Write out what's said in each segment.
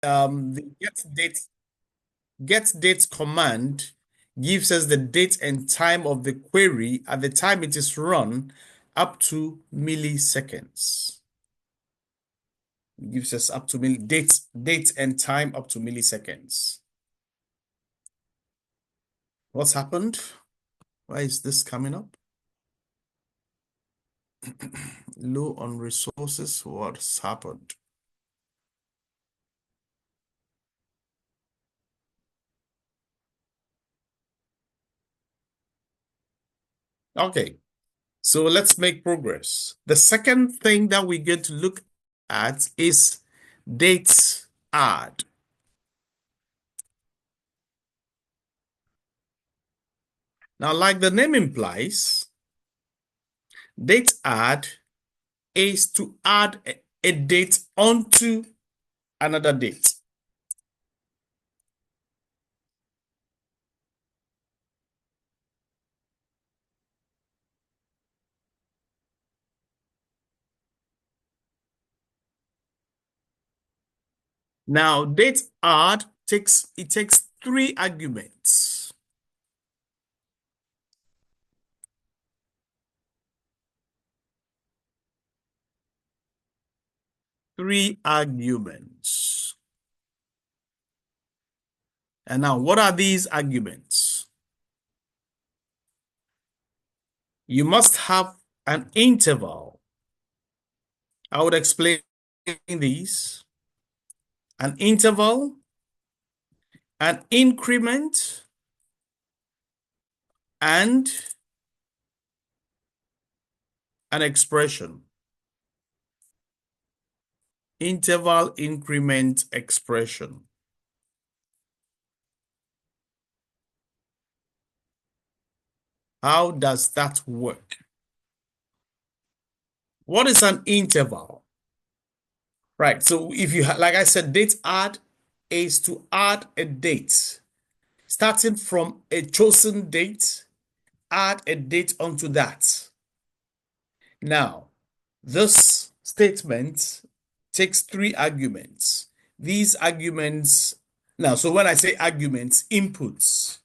the get date command gives us the date and time of the query at the time it is run up to milliseconds. It gives us up to date and time up to milliseconds. What's happened? Why is this coming up? Low on resources. What's happened? Okay, so let's make progress. The second thing that we get to look at is dates add. Now, like the name implies, date add is to add a date onto another date. Now, date add takes three arguments. Three arguments. And now, what are these arguments? You must have an interval. I would explain these. An interval, an increment, and an expression. Interval, increment, expression. How does that work? What is an interval? Right, so if you, like I said, date add is to add a date. Starting from a chosen date, add a date onto that. Now, this statement takes three arguments. These arguments, now, so when I say arguments, inputs,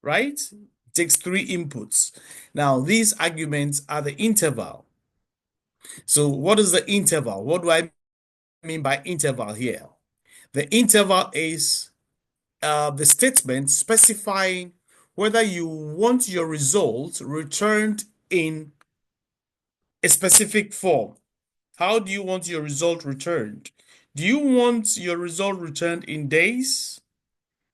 right? It takes three inputs. Now, these arguments are the interval. So what is the interval? What do I mean by interval here? The interval is the statement specifying whether you want your result returned in a specific form. How do you want your result returned? Do you want your result returned in days,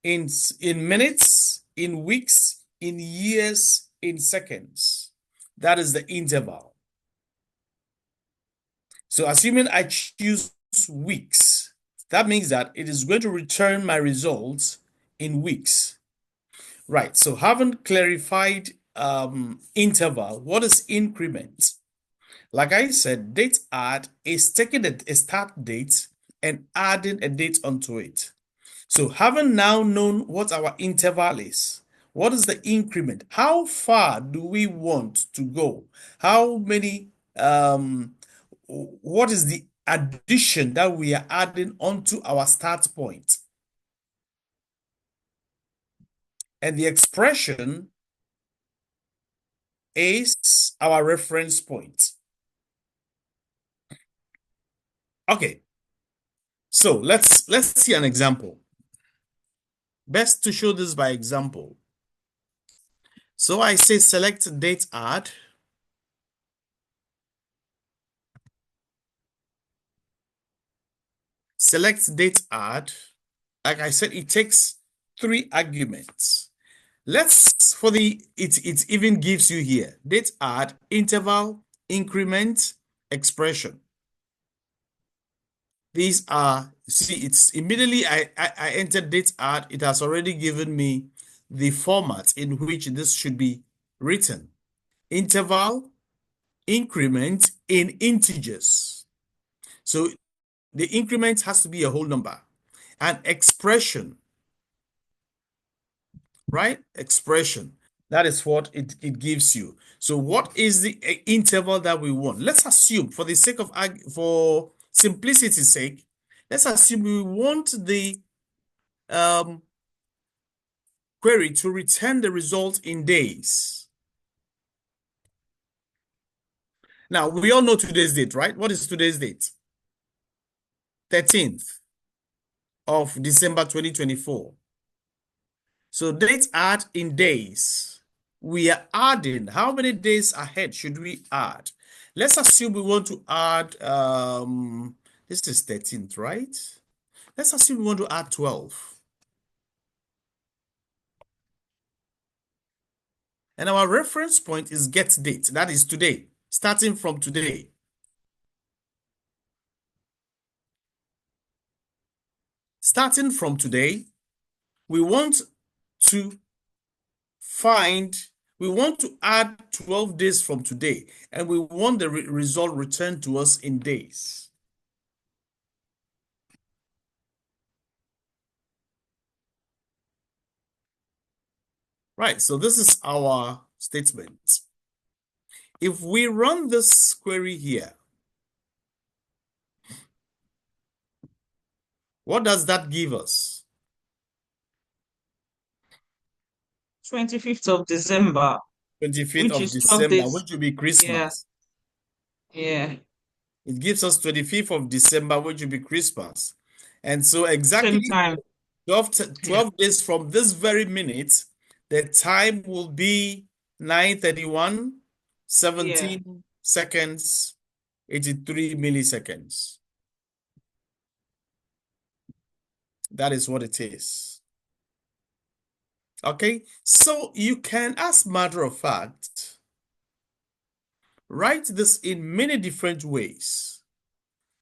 in minutes, in weeks, in years, in seconds? That is the interval. So assuming I choose weeks, that means that it is going to return my results in weeks. Right, so having clarified interval, what is increment? Like I said, date add is taking a start date and adding a date onto it. So having now known what our interval is, what is the increment? How far do we want to go? How many, what is the addition that we are adding onto our start point? And the expression is our reference point. Okay, so let's see an example. Best to show this by example. So I say select date add. Select date add. Like I said, it takes three arguments. Let's, for the, it even gives you here, date add, interval, increment, expression. These are, see, it's immediately I entered date add, it has already given me the format in which this should be written. Interval, increment in integers. So the increment has to be a whole number. And expression, right? Expression. That is what it gives you. So what is the interval that we want? Let's assume for the sake of, for simplicity's sake, Let's assume we want the query to return the result in days. Now, we all know today's date, right? What is today's date? 13th of December 2024. So date add in days. We are adding. How many days ahead should we add? Let's assume we want to add, this is 13th, right? Let's assume we want to add 12. And our reference point is get date. That is today, starting from today. Starting from today, we want to add 12 days from today, and we want the result returned to us in days. Right, so this is our statement. If we run this query here, what does that give us? 25th of December, 25th which of is 12 December, days. which will be Christmas. Yeah. It gives us 25th of December, which will be Christmas. And so exactly Same time. 12 days from this very minute, the time will be 9:31, 17 seconds, 83 milliseconds. That is what it is. Okay, so you can, as a matter of fact, write this in many different ways.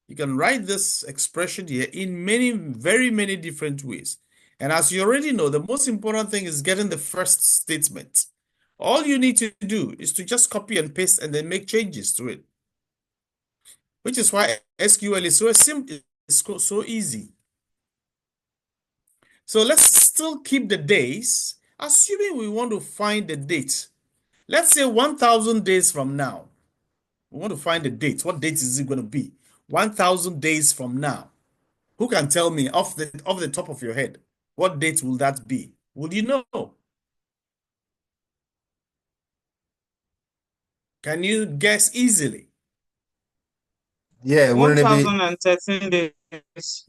You can write this expression here in very many different ways. And as you already know, the most important thing is getting the first statement. All you need to do is to just copy and paste and then make changes to it, which is why SQL is so simple, it's so easy. So let's still keep the days, assuming we want to find the date. Let's say 1,000 days from now. We want to find the date. What date is it going to be? 1,000 days from now. Who can tell me off the top of your head, what date will that be? Will you know? Can you guess easily? Yeah, wouldn't it be? 1013 days.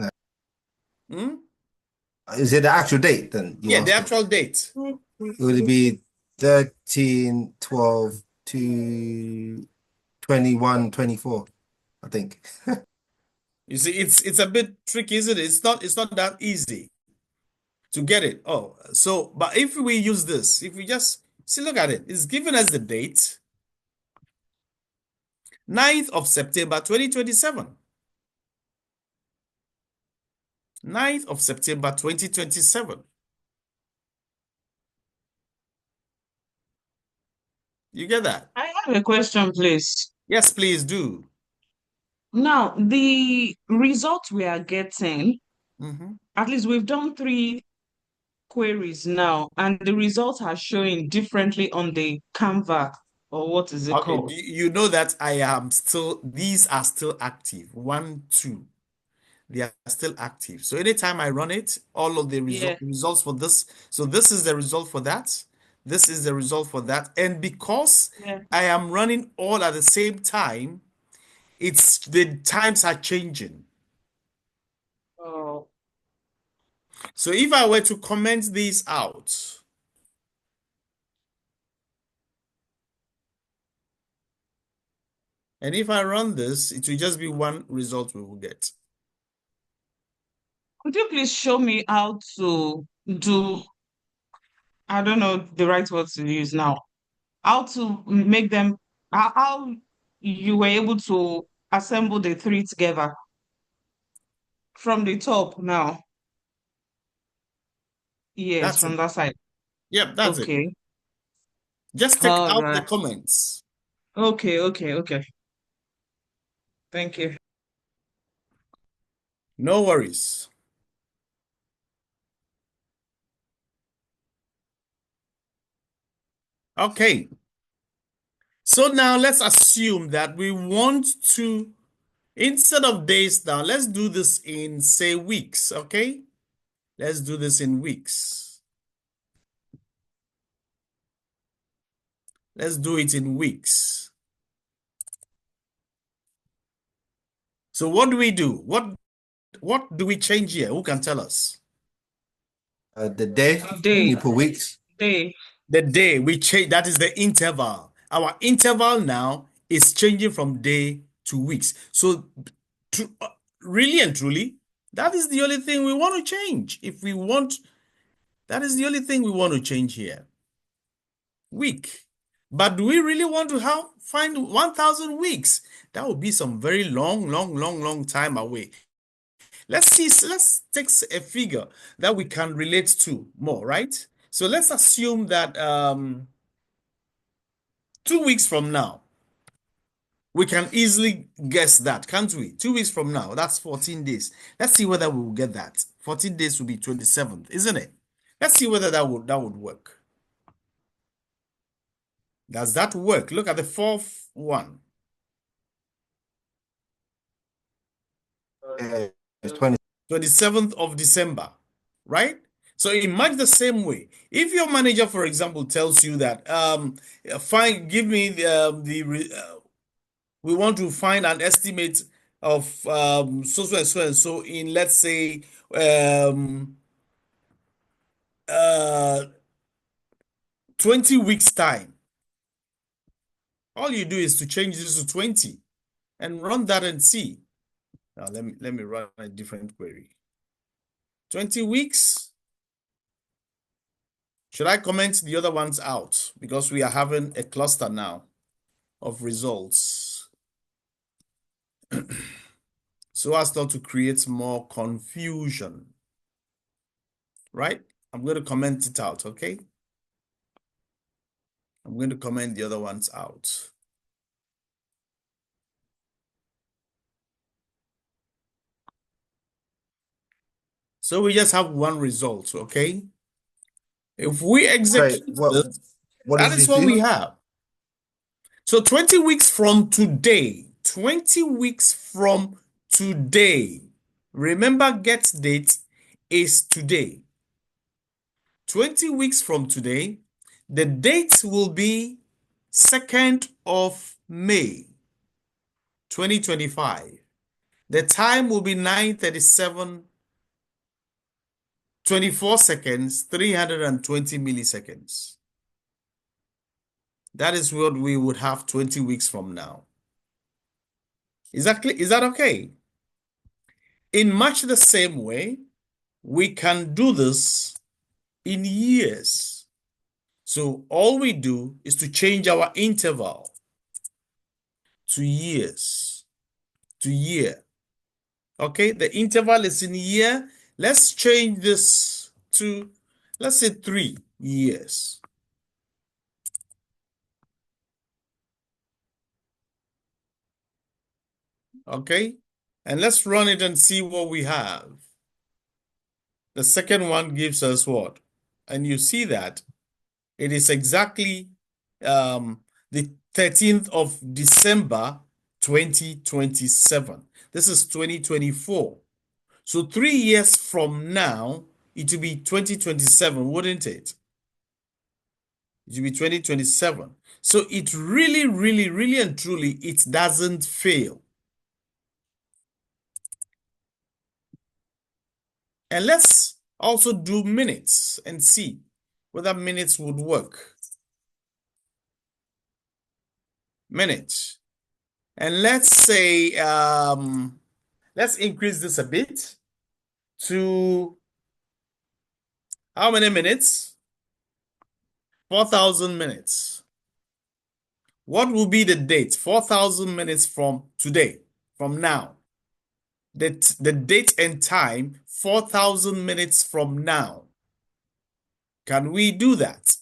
Hmm? Is it the actual date then? Yeah, the actual date. Would it be 13, 12 to 21, 24? I think. You see, it's a bit tricky, isn't it? It's not that easy to get it. Oh, so but if we use this, if we just see, look at it, it's given us the date 9th of September 2027. 9th of September 2027. You get that? I have a question, please. Yes, please do. Now, the result we are getting, Mm-hmm. at least we've done 3 queries now, and the results are showing differently on the Canva, or what is it Okay, called? you know that these are still active. 1, 2, they are still active. So anytime I run it, all of the Yeah. results for this, so this is the result for that, this is the result for that. And because Yeah. I am running all at the same time, the times are changing. Oh, So if I were to comment these out, and if I run this, it will just be one result we will get. could you please show me how to do, I don't know the right word to use now, how to make them, how you were able to assemble the 3 together from the top now? Yes, That's it. from that side. Yep, that's it. Okay. Just take All out the right. comments. Okay. Thank you. No worries. Okay. So now let's assume that we want to Instead of days now, let's do this in, say, weeks, okay? Let's do this in weeks. Let's do it in weeks. So what do we do? What do we change here? Who can tell us? The day, Day. you put weeks. Day. The day we change, that is the interval. Our interval now is changing from day to weeks. So really and truly, that is the only thing we want to change. If we want, that is the only thing we want to change here. Week. But do we really want to find 1,000 weeks? That would be some very long time away. Let's take a figure that we can relate to more, right? So let's assume that 2 weeks from now, we can easily guess that, can't we? 2 weeks from now, that's 14 days. Let's see whether we will get that. 14 days will be 27th, isn't it? Let's see whether that would work. Does that work? Look at the fourth one. It's 20. 27th of December, right? So in much the same way, if your manager, for example, tells you that give me we want to find an estimate of so and so in, let's say 20 weeks time. All you do is to change this to 20 and run that and see. Now let me run a different query. 20 weeks. Should I comment the other ones out? Because we are having a cluster now of results. So as not to create more confusion. Right? I'm going to comment it out, okay? I'm going to comment the other ones out. So we just have one result, okay? If we execute this, that is what we have. So 20 weeks from today, 20 weeks from today, remember get date is today. 20 weeks from today, the date will be 2nd of May, 2025. The time will be 9:37, 24 seconds, 320 milliseconds. That is what we would have 20 weeks from now. Is that okay? In much the same way, we can do this in years. So all we do is to change our interval to years, to year. Okay, the interval is in year. Let's change this to, let's say 3 years. Okay, and let's run it and see what we have. The second one gives us what? And you see that it is exactly the 13th of December, 2027. This is 2024. So 3 years from now, it will be 2027, wouldn't it? It will be 2027. So it really and truly, it doesn't fail. And let's also do minutes and see whether minutes would work. Minutes. And let's say, let's increase this a bit to how many minutes? 4,000 minutes. What will be the date? 4,000 minutes from today, from now. The date and time, 4,000 minutes from now. Can we do that?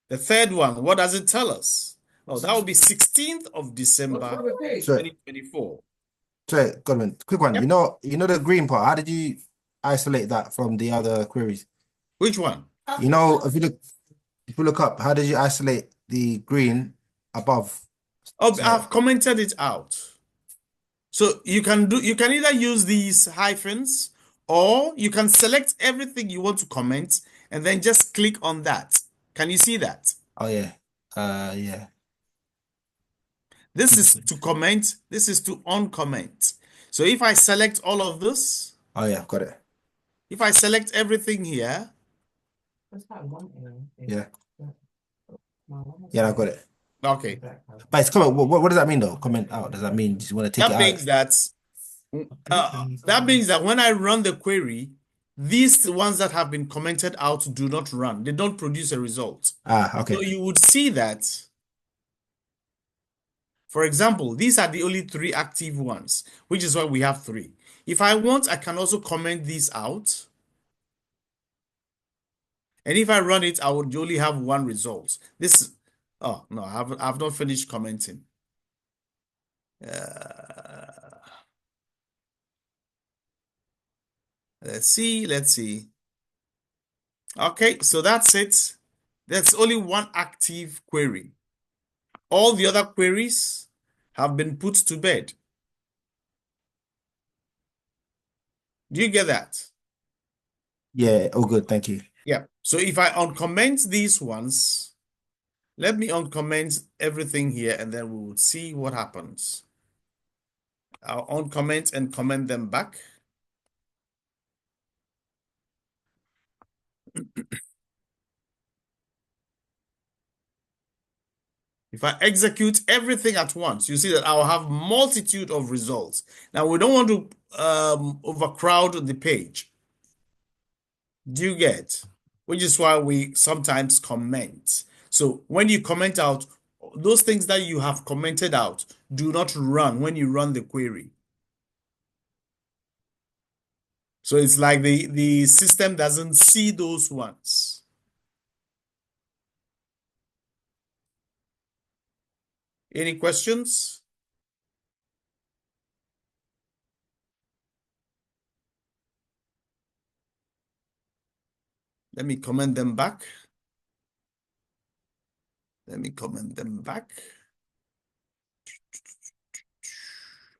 The third one, what does it tell us? Oh, that will be 16th of December, 2024. Sorry, Godwin, quick one. Yep. You know the green part. How did you isolate that from the other queries? Which one? You know, if you look up, how did you isolate the green above? Oh, I've commented it out. So you can either use these hyphens or you can select everything you want to comment and then just click on that. Can you see that? Oh yeah. Yeah. This is to comment, this is to uncomment. So if I select all of this, Oh yeah, got it. if I select everything here, Yeah. Yeah, I got it. okay, But it's comment. What does that mean though? Comment out. Does that mean you want to take it that out? means that when I run the query, these ones that have been commented out do not run. They don't produce a result. Ah, So okay. you would see that, for example, these are the only 3 active ones, which is why we have 3. If I want, I can also comment these out. And if I run it, I would only have 1 result. Oh no, I've not finished commenting. Let's see. Okay, so that's it. There's only 1 active query. All the other queries have been put to bed. Do you get that? Yeah, all good, thank you. Yeah. So if I uncomment these ones, let me uncomment everything here and then we will see what happens. I'll uncomment and comment them back. If I execute everything at once, you see that I'll have multitude of results. Now, we don't want to overcrowd the page. Do you get? Which is why we sometimes comment. So when you comment out, those things that you have commented out do not run when you run the query. So it's like the system doesn't see those ones. Any questions? Let me comment them back. Let me comment them back.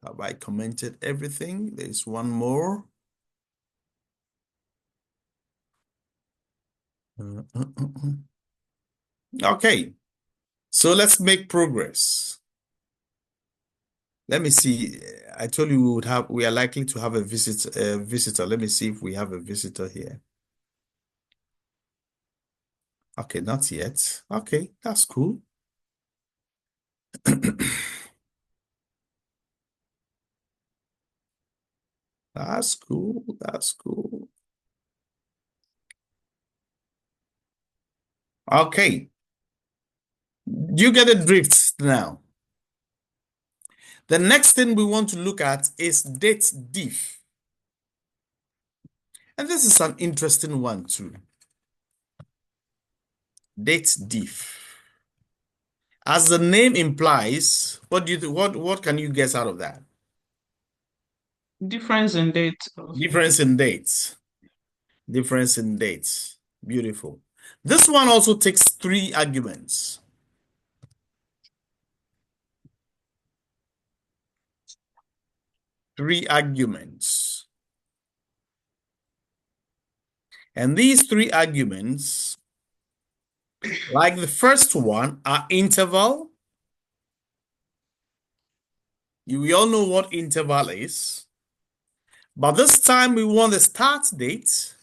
Have I commented everything? There's one more. Okay, so let's make progress. Let me see. I told you we are likely to have a visitor. Let me see if we have a visitor here. Okay, not yet. Okay, that's cool. That's cool. That's cool. Okay. You get the drift now. The next thing we want to look at is date diff. And this is an interesting one too. Date diff. As the name implies, what do you what can you guess out of that? Difference in date. Difference in dates. Difference in dates. Beautiful. This one also takes 3 arguments. 3 arguments. And these 3 arguments, like the first one, are interval. We all know what interval is. But this time we want the start date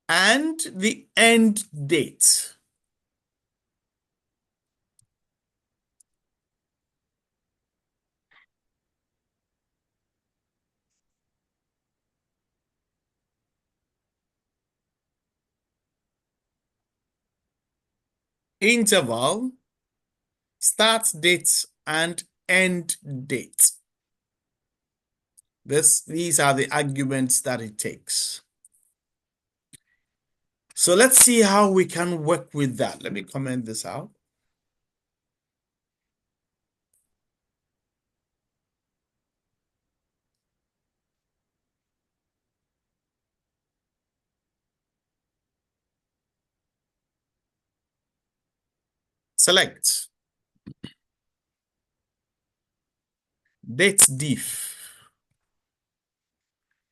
and the end date. Interval, start date, and end date. These are the arguments that it takes. So let's see how we can work with that. Let me comment this out. Select date diff.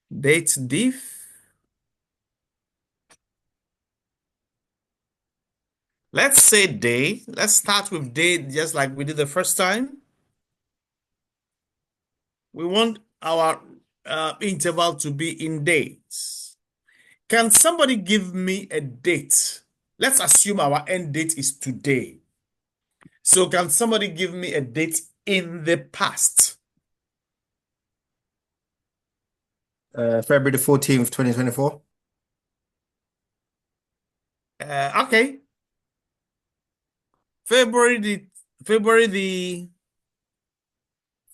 Date diff. Let's say day. Let's start with day just like we did the first time. We want our interval to be in days. Can somebody give me a date? Let's assume our end date is today. So can somebody give me a date in the past? February the 14th, 2024. Okay. February the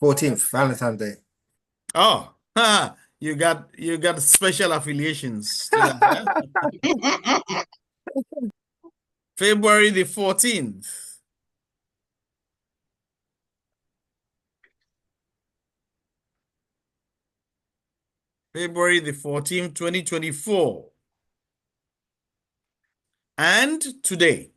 14th, Valentine's Day. oh, you got special affiliations to that. February the 14th. February the 14th, 2024. And today.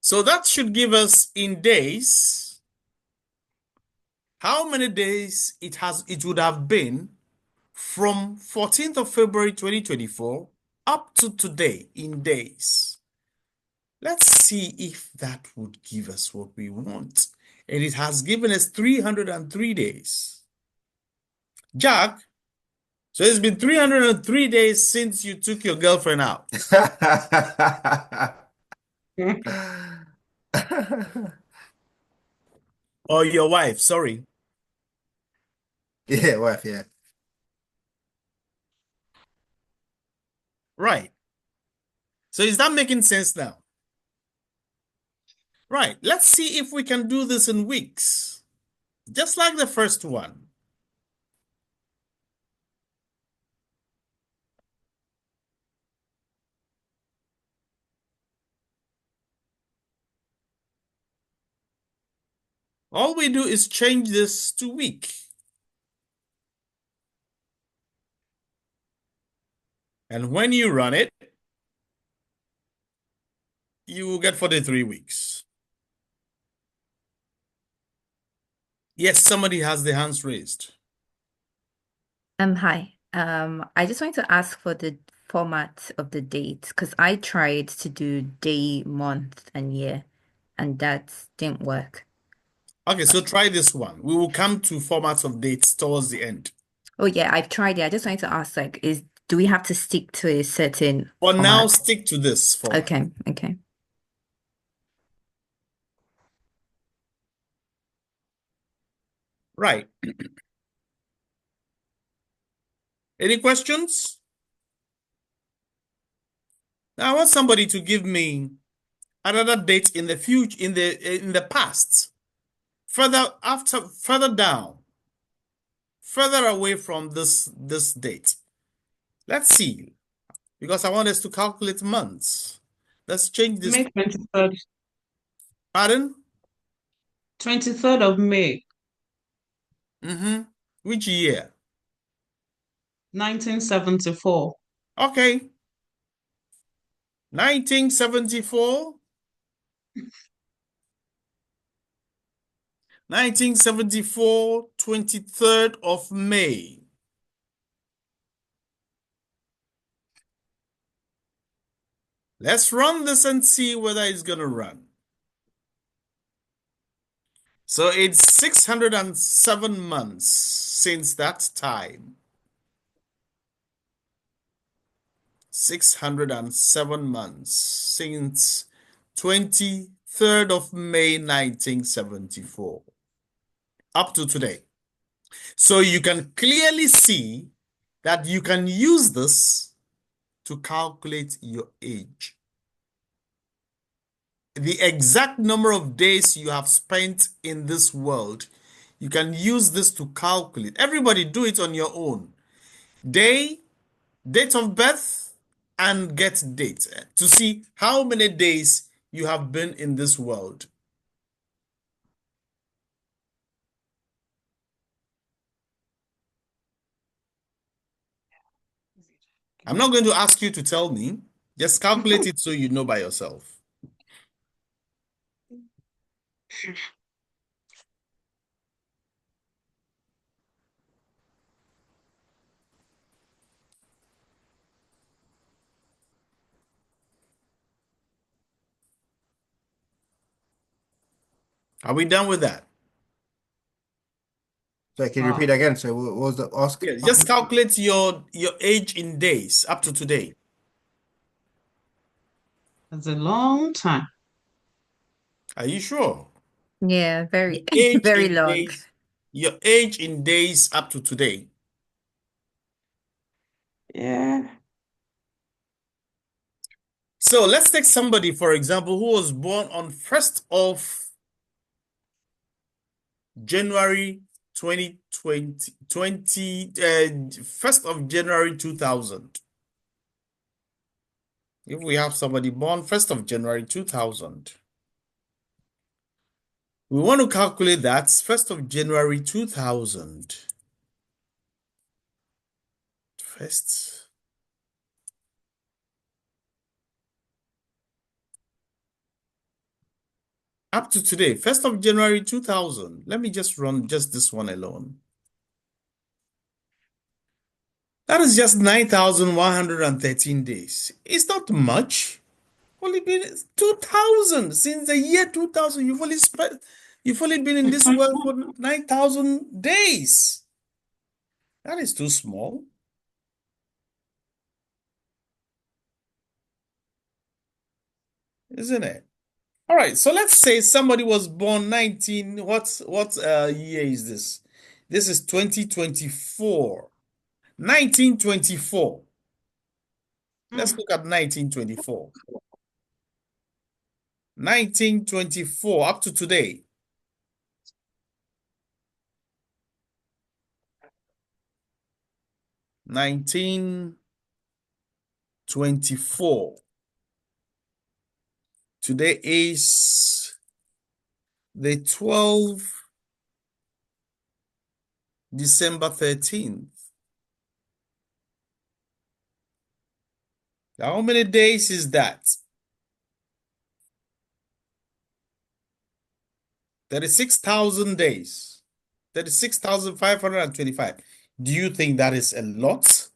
So that should give us in days how many days it would have been from 14th of February 2024 up to today in days. Let's see if that would give us what we want. And it has given us 303 days. Jack, so it's been 303 days since you took your girlfriend out. Or your wife, sorry. Yeah, wife, yeah. Right. So is that making sense now? Right. Let's see if we can do this in weeks. Just like the first one. All we do is change this to week. And when you run it, you will get 43 weeks. Yes, somebody has the hands raised. Hi. I just wanted to ask for the format of the date because I tried to do day, month, and year, and that didn't work. Okay, so try this one. We will come to formats of dates towards the end. Oh yeah, I've tried it. I just wanted to ask, like, do we have to stick to a certain For format? now, stick to this format. Okay. Right. Any questions? Now, I want somebody to give me another date in the future, in the past, further down, further away from this date. Let's see, because I want us to calculate months. Let's change this. May 23rd. Pardon? 23rd of May. Which year? 1974. Okay. 1974. 1974, 23rd of May. Let's run this and see whether it's going to run. So it's 607 months since that time. 607 months since 23rd of May, 1974. Up to today. So you can clearly see that you can use this to calculate your age. The exact number of days you have spent in this world, you can use this to calculate. Everybody do it on your own. Day, date of birth, and get date to see how many days you have been in this world. I'm not going to ask you to tell me. Just calculate it so you know by yourself. Are we done with that? So can you repeat that again? So what was the ask? Yeah, just calculate your age in days up to today. That's a long time. Are you sure? Yeah, Your very, age very in long. days, your age in days up to today. Yeah. So let's take somebody, for example, who was born on 1st of January 2020, 1st of January 2000. If we have somebody born 1st of January 2000, we want to calculate that 1st of January 2000. First. Up to today, 1st of January 2000. Let me just run just this one alone. That is just 9,113 days. It's not much. Only been 2000 since the year 2000. You've only been in this world for 9,000 days. That is too small. Isn't it? All right, so let's say somebody was born 19. What year is this? This is 2024. 1924. Let's look at 1924. 1924 up to today. 1924. Today is the 12th December 13th. How many days is that? 36,000 days. 36,525. Do you think that is a lot?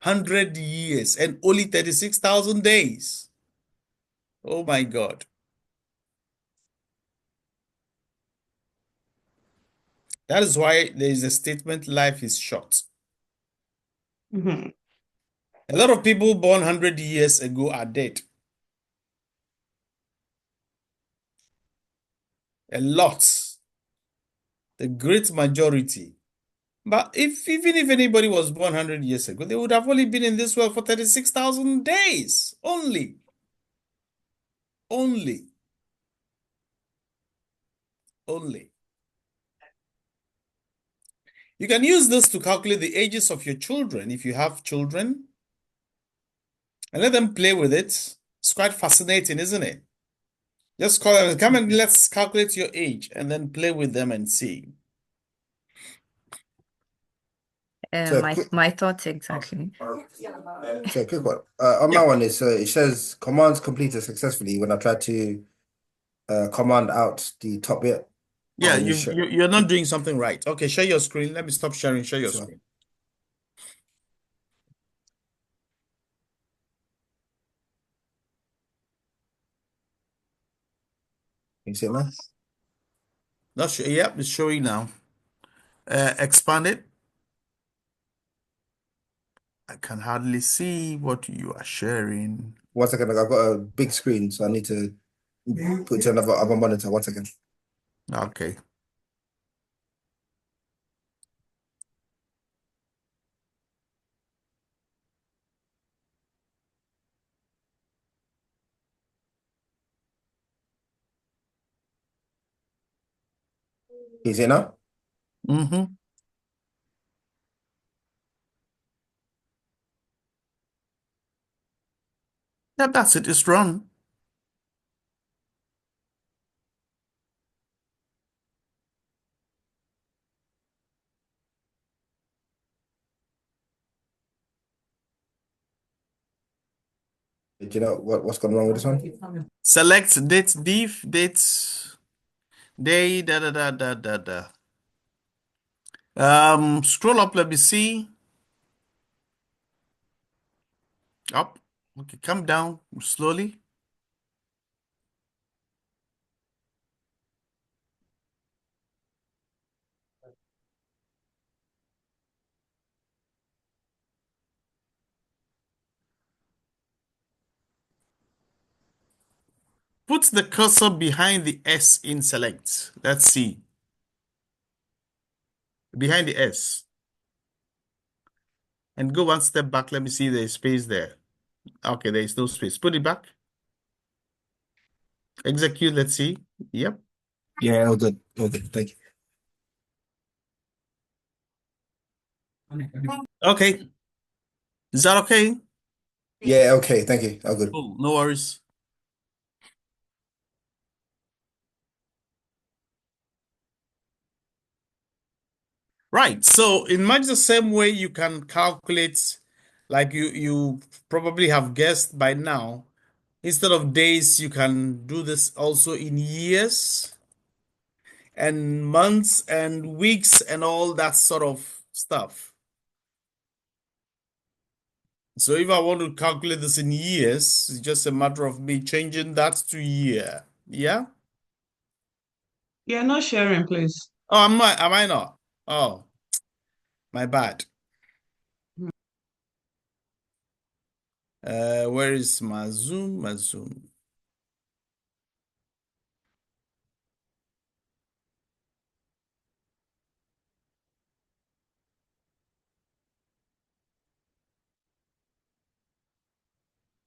100 years and only 36,000 days. Oh my God. That is why there is a statement, life is short. Mm-hmm. A lot of people born 100 years ago are dead. A lot. The great majority. But even if anybody was born 100 years ago, they would have only been in this world for 36,000 days. Only. Only. Only. You can use this to calculate the ages of your children if you have children. And let them play with it. It's quite fascinating, isn't it? Just call them, come and let's calculate your age and then play with them and see. So My quick, my thoughts exactly. so quick one. On my Yeah. one is it says commands completed successfully when I tried to command out the top bit. Yeah, And you you're not doing something right. Okay, share your screen. Let me stop sharing. Share your Sure. screen. You see it, man? Not sure. Yep, it's showing now. Expand it. I can hardly see what you are sharing. 1 second, I've got a big screen, so I need to put it to another other monitor. 1 second. Okay. You see it now? Mm-hmm. Yeah, that's it. It's run. Do you know what's gone wrong with this one? Select date div, date, day, da da da da da da. Scroll up, let me see. Up. Okay, come down slowly. Put the cursor behind the S in select. Let's see. Behind the S. And go one step back. Let me see there's space there. Okay, there is no space. Put it back. Execute. Let's see. Yep. Yeah, all good. All good. Thank you. Okay. Is that okay? Yeah, okay. Thank you. All good. Oh, no worries. Right. So in much the same way you can calculate, like you probably have guessed by now, instead of days, you can do this also in years and months and weeks and all that sort of stuff. So if I want to calculate this in years, it's just a matter of me changing that to year. Yeah? You're not sharing, please. Oh, am I not? Oh, my bad. Where is my Zoom? My Zoom.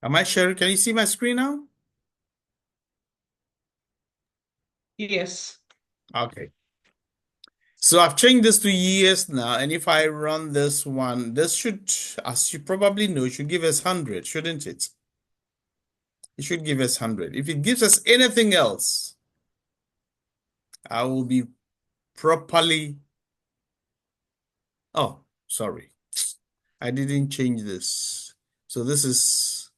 Am I sharing? Can you see my screen now? Yes. Okay. So I've changed this to years now, and if I run this one, this should, as you probably know, should give us 100, shouldn't it? It should give us 100. If it gives us anything else, I will be properly... Oh, sorry. I didn't change this. So this is...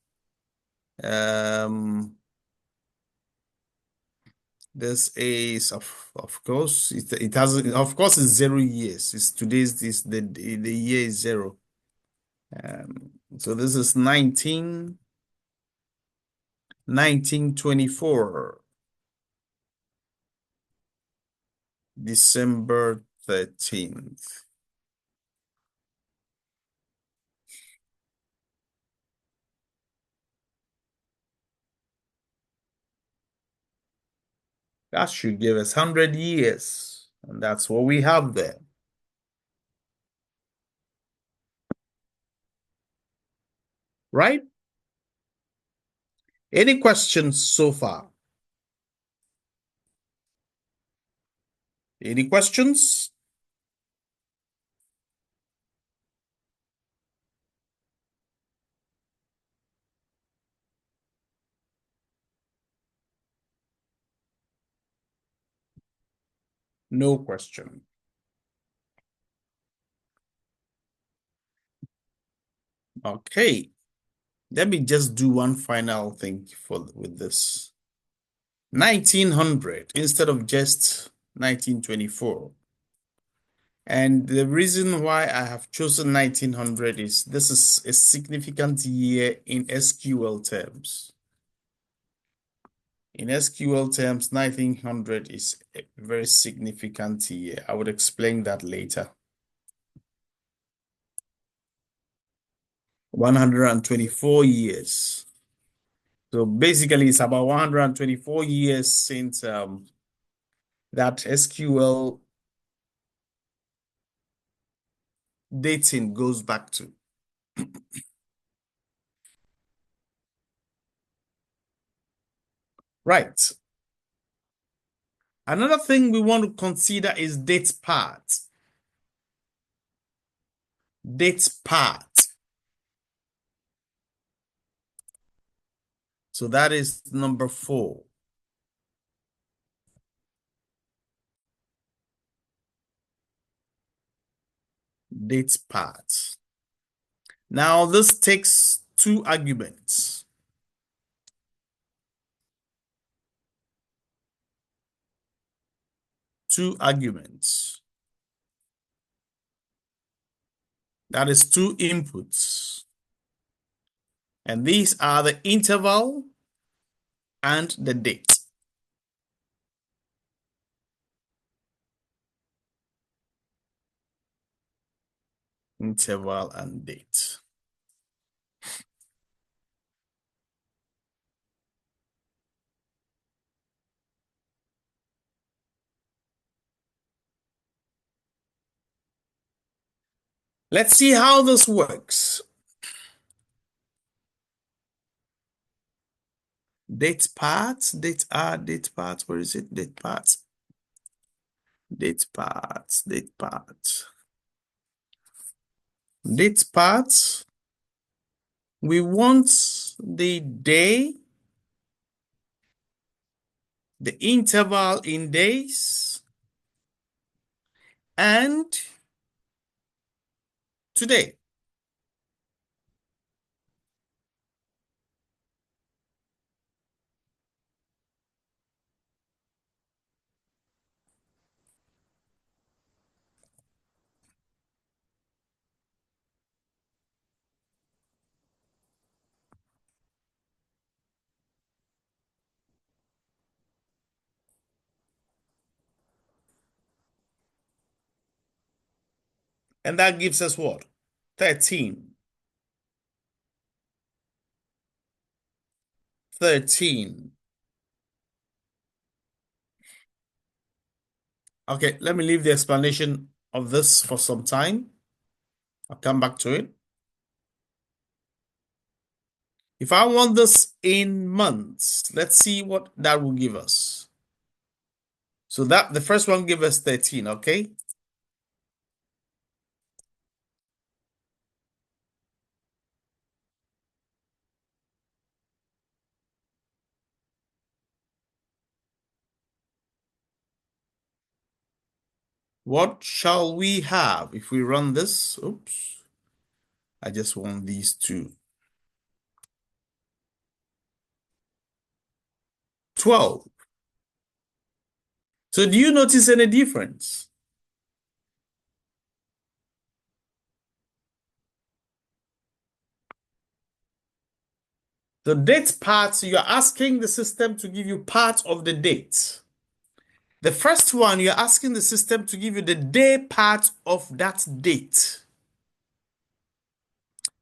This is of course it has of course it's 0 years. It's today's this the year is 0. So this is 1924, December 13th. That should give us 100 years, and that's what we have there. Right? Any questions so far? Any questions? No question. Okay. Let me just do one final thing with this. 1900 instead of just 1924. And the reason why I have chosen 1900 is this is a significant year in SQL terms. In SQL terms, 1900 is a very significant year. I would explain that later. 124 years. So basically, it's about 124 years since that SQL dating goes back to. Right. Another thing we want to consider is date part. Date part. So that is number 4. Date part. Now this takes 2 arguments. two arguments. That is two inputs. And these are the interval and the date. Interval and date. Let's see how this works. Date parts, date parts. Where is it? Date parts. Date parts, date parts. Date parts. We want the day, the interval in days, and today. And that gives us what? 13. 13. Okay, let me leave the explanation of this for some time. I'll come back to it. If I want this in months, let's see what that will give us. So that the first one gives us 13, okay? What shall we have if we run this? Oops. I just want these two. 12. So do you notice any difference? The date part, you're asking the system to give you part of the date. The first one, you're asking the system to give you the day part of that date.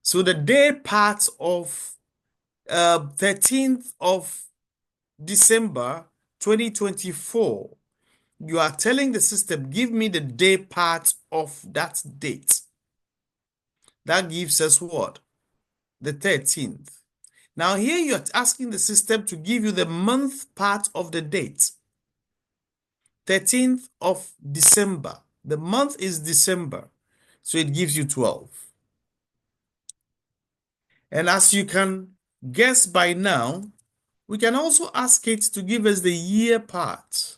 So the day part of 13th of December 2024, you are telling the system, give me the day part of that date. That gives us what? The 13th. Now here you're asking the system to give you the month part of the date. 13th of December. The month is December. So it gives you 12. And as you can guess by now, we can also ask it to give us the year part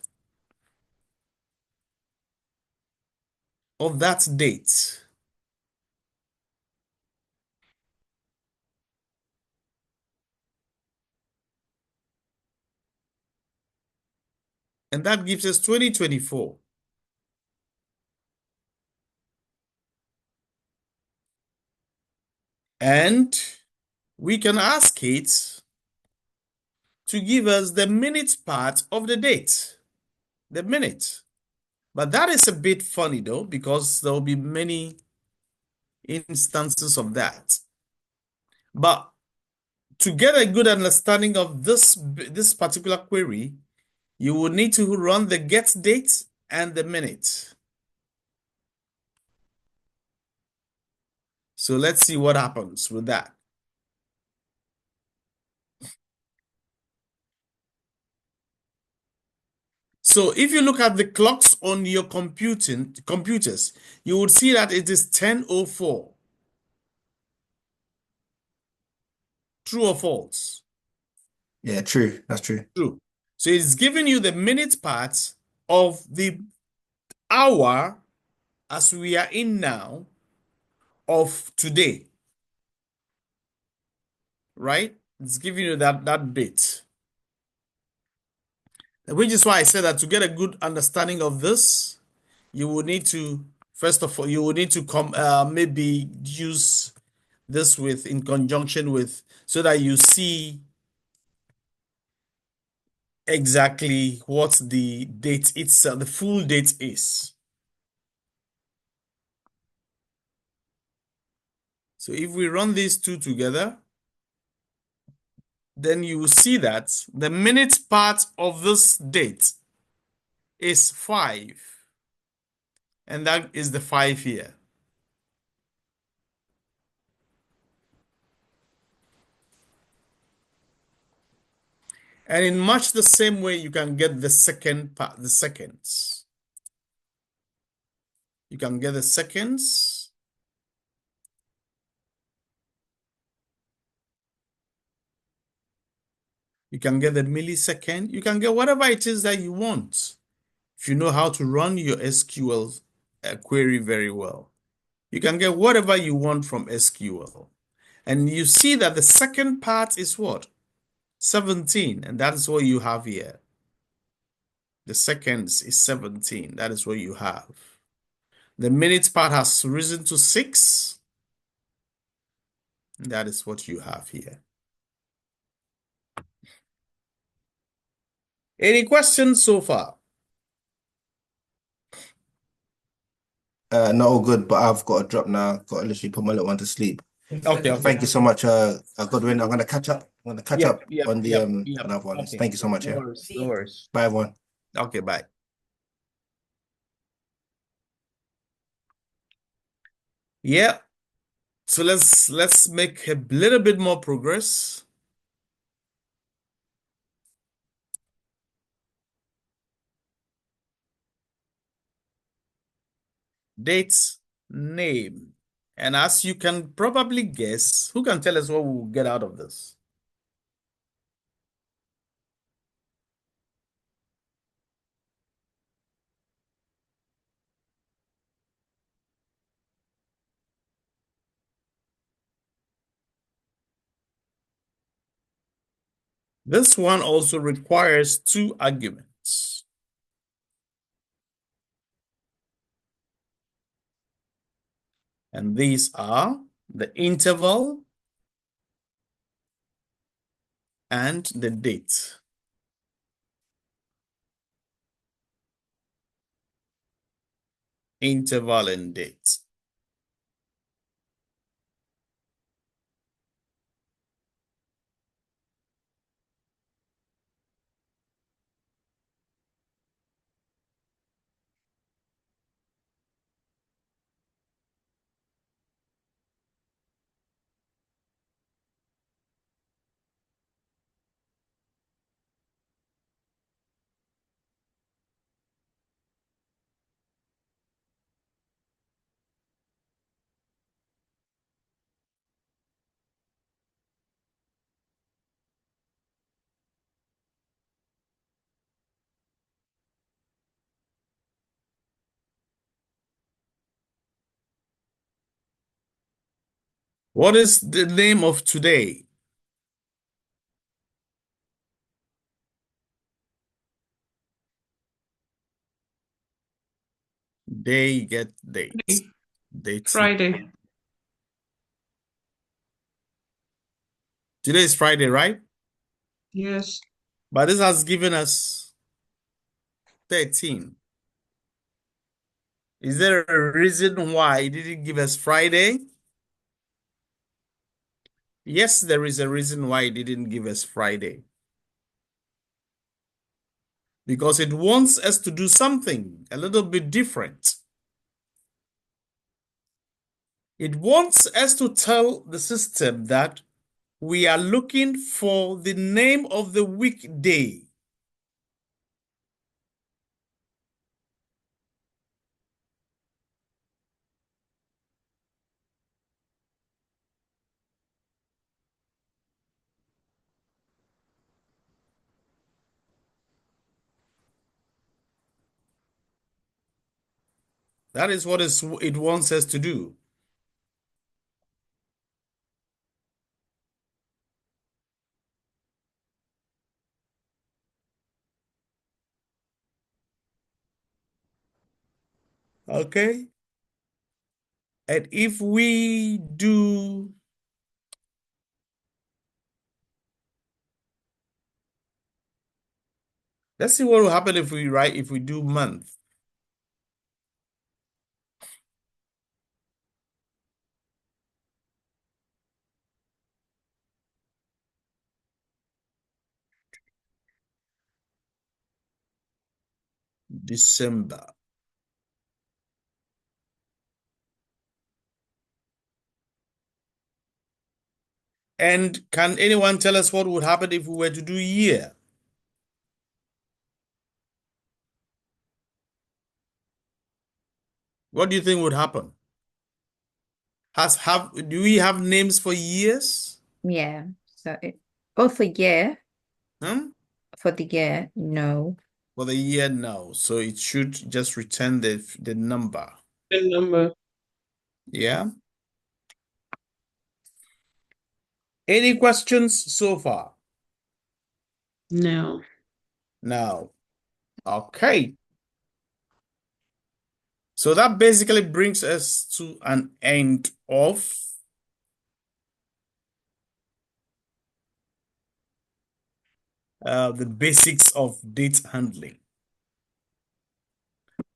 of that date. And that gives us 2024. And we can ask it to give us the minute part of the date, the minute. But that is a bit funny though, because there will be many instances of that. But to get a good understanding of this particular query, you will need to run the get date and the minute. So let's see what happens with that. So if you look at the clocks on your computers, you would see that it is 10:04. True or false? Yeah, true. That's true. True. So it's giving you the minute part of the hour as we are in now of today. Right? It's giving you that bit. Which is why I said that to get a good understanding of this, you will need to, first of all, you will need to maybe use this in conjunction with, so that you see exactly what the date itself, the full date is. So if we run these two together, then you will see that the minute part of this date is 5, and that is the 5 here. And in much the same way, you can get the second part, the seconds. You can get the seconds. You can get the millisecond. You can get whatever it is that you want, if you know how to run your SQL query very well. You can get whatever you want from SQL. And you see that the second part is what? 17, and that is what you have here. The seconds is 17. That is what you have. The minutes part has risen to 6. That is what you have here. Any questions so far? Not all good, but I've got to drop now. Got to literally put my little one to sleep. Okay. Thank you so much, Godwin. I'm gonna catch up. on the other ones. Okay. Thank you so much. No Yeah. worries. No worries. Bye, everyone. Okay, bye. Yeah. So let's make a little bit more progress. Date, name. And as you can probably guess, who can tell us what we'll get out of this? This one also requires 2 arguments. And these are the interval and the date. Interval and date. What is the name of today? Day get date. Date. Friday. Today is Friday, right? Yes. But this has given us 13. Is there a reason why it didn't give us Friday? Yes, there is a reason why it didn't give us Friday. Because it wants us to do something a little bit different. It wants us to tell the system that we are looking for the name of the weekday. That is what it wants us to do. Okay. And if we do, let's see what will happen if we do month. December. And can anyone tell us what would happen if we were to do year? What do you think would happen? Do we have names for years? Yeah. So for year, Hmm? for the year, no. For the year, no. So it should just return the number. The number. Yeah. Any questions so far? No. No. Okay. So that basically brings us to an end of the basics of date handling.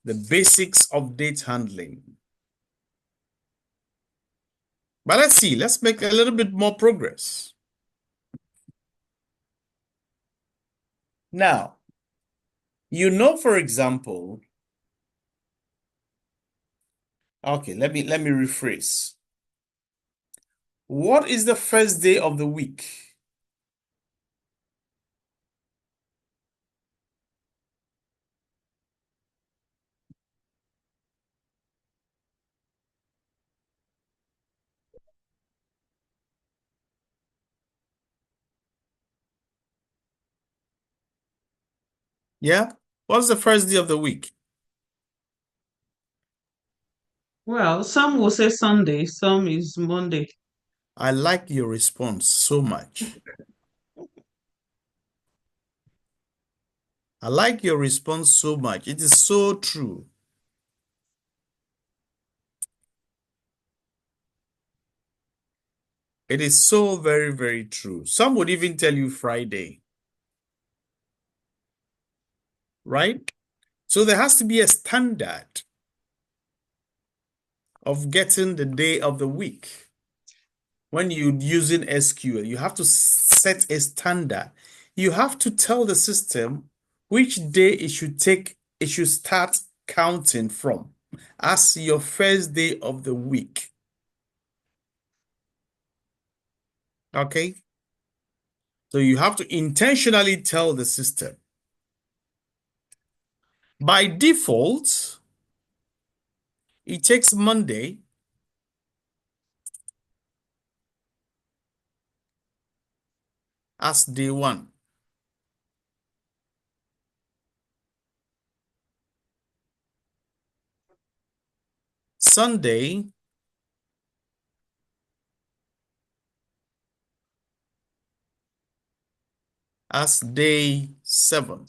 The basics of date handling. But let's see, let's make a little bit more progress. Now, for example, okay, let me rephrase. What is the first day of the week? Yeah? What's the first day of the week? Well, some will say Sunday, some is Monday. I like your response so much. I like your response so much. It is so true. It is so very, very true. Some would even tell you Friday. Right? So there has to be a standard of getting the day of the week. When you're using SQL, you have to set a standard. You have to tell the system which day it should start counting from as your first day of the week. Okay? So you have to intentionally tell the system. By default, it takes Monday as day one. Sunday as day 7.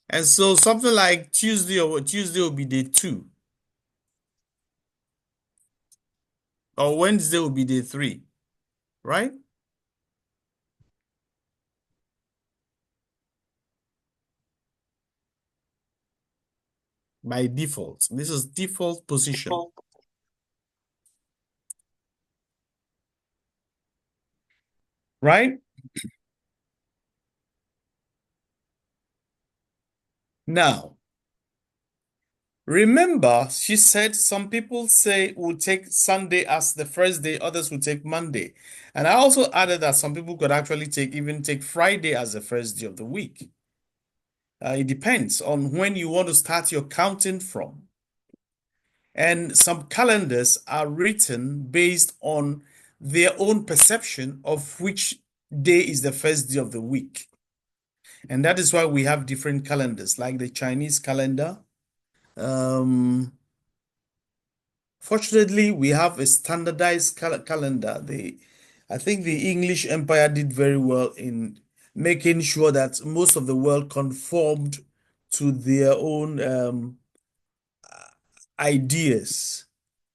And so something like Tuesday will be day 2. Or Wednesday will be day 3, right? By default. This is default position. Right? Now, remember, she said some people say will take Sunday as the first day, others will take Monday. And I also added that some people could actually even take Friday as the first day of the week. It depends on when you want to start your counting from. And some calendars are written based on their own perception of which day is the first day of the week. And that is why we have different calendars, like the Chinese calendar. Fortunately, we have a standardized calendar. I think the English Empire did very well in making sure that most of the world conformed to their own ideas.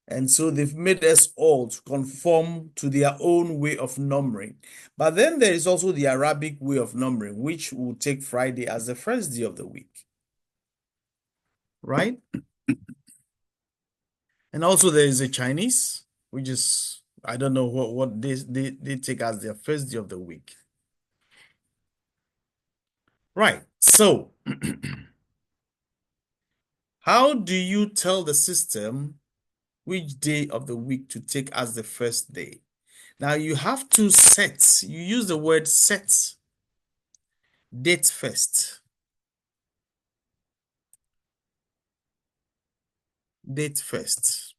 And so they've made us all to conform to their own way of numbering. But then there is also the Arabic way of numbering, which will take Friday as the first day of the week. Right? And also there is a Chinese, which is, I don't know what they take as their first day of the week. Right. So how do you tell the system which day of the week to take as the first day? Now you have to set, you use the word set date first. Date first.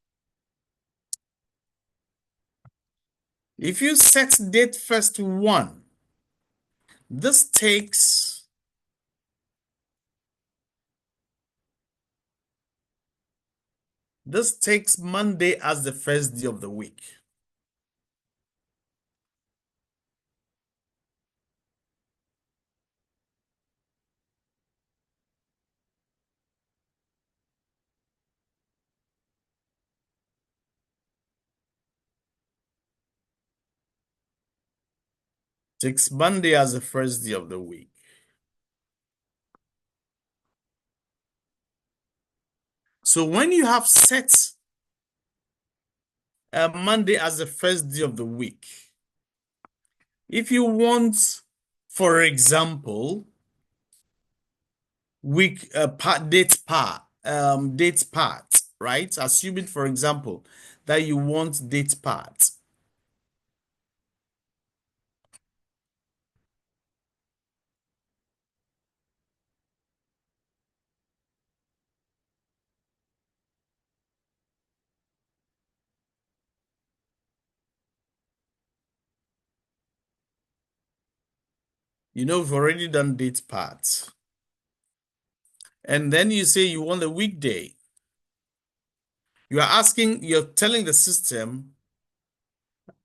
If you set date first 1, this takes Monday as the first day of the week. Takes Monday as the first day of the week. So when you have set Monday as the first day of the week, if you want, for example, week date part, right? Assuming, for example, that you want date part. You know, we've already done date part. And then you say you want a weekday. You're telling the system,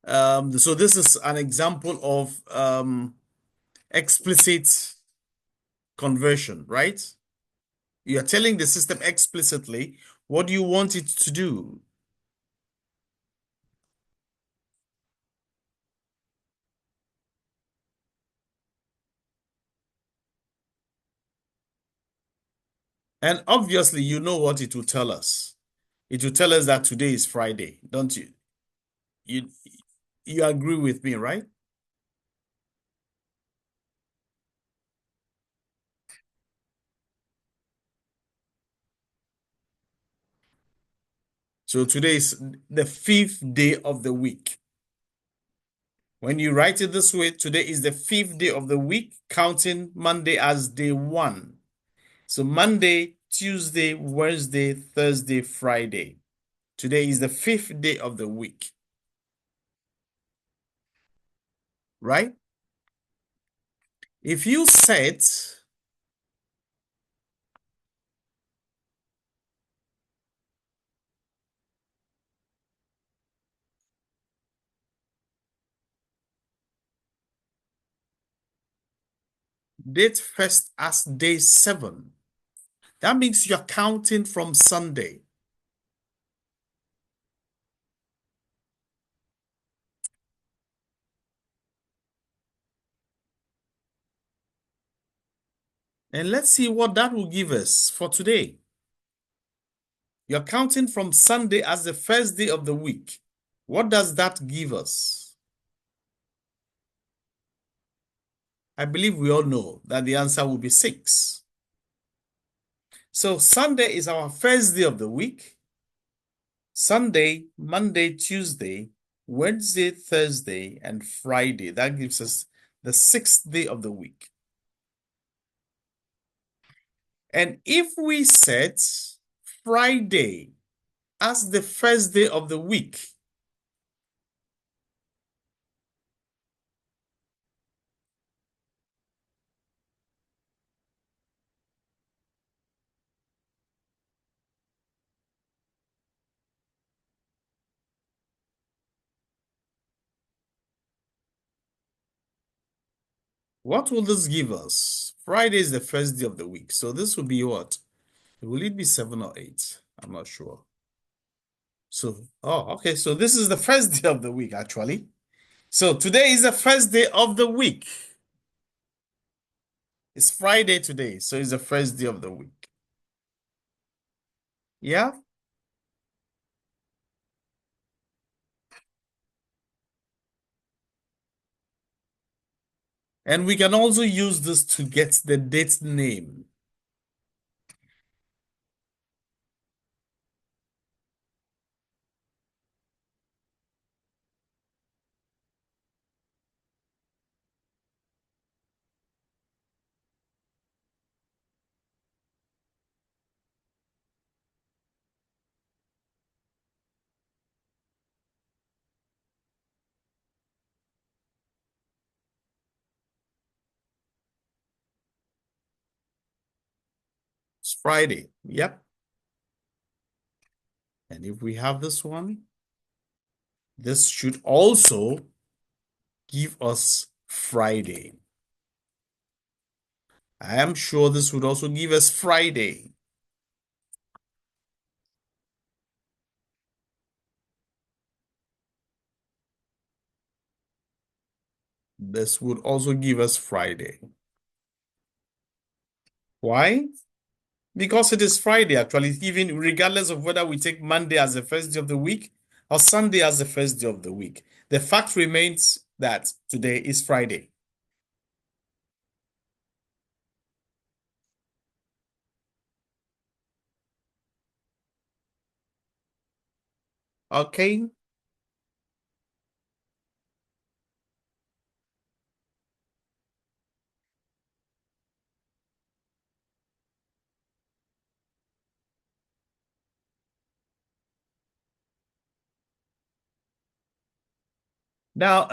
so this is an example of explicit conversion, right? You're telling the system explicitly what you want it to do. And obviously, you know what it will tell us. It will tell us that today is Friday, don't you? You agree with me, right? So today is the 5th day of the week. When you write it this way, today is the 5th day of the week, counting Monday as day 1. So Monday, Tuesday, Wednesday, Thursday, Friday. Today is the 5th day of the week. Right? If you set date first as day 7, that means you're counting from Sunday. And let's see what that will give us for today. You're counting from Sunday as the first day of the week. What does that give us? I believe we all know that the answer will be 6. So Sunday is our first day of the week. Sunday, Monday, Tuesday, Wednesday, Thursday, and Friday. That gives us the 6th day of the week. And if we set Friday as the first day of the week, What will this give us? Friday is the first day of the week. So this will be what? Will it be 7 or 8? I'm not sure. So, oh, okay. So this is the first day of the week, actually. So today is the first day of the week. It's Friday today, so it's the first day of the week. Yeah? And we can also use this to get the date name. It's Friday. Yep. And if we have this one, this should also give us Friday. I am sure this would also give us Friday. This would also give us Friday. Why? Because it is Friday, actually, even regardless of whether we take Monday as the first day of the week or Sunday as the first day of the week. The fact remains that today is Friday. Okay. Now,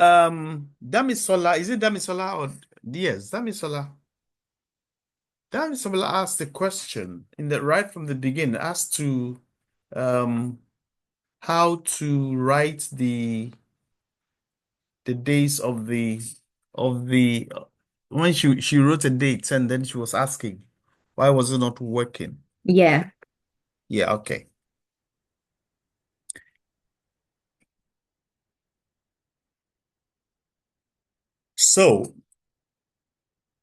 Damisola, is it Damisola or yes, Damisola? Damisola asked the question right from the beginning as to how to write the days of the when she wrote a date and then she was asking why was it not working? Yeah. Yeah, okay. So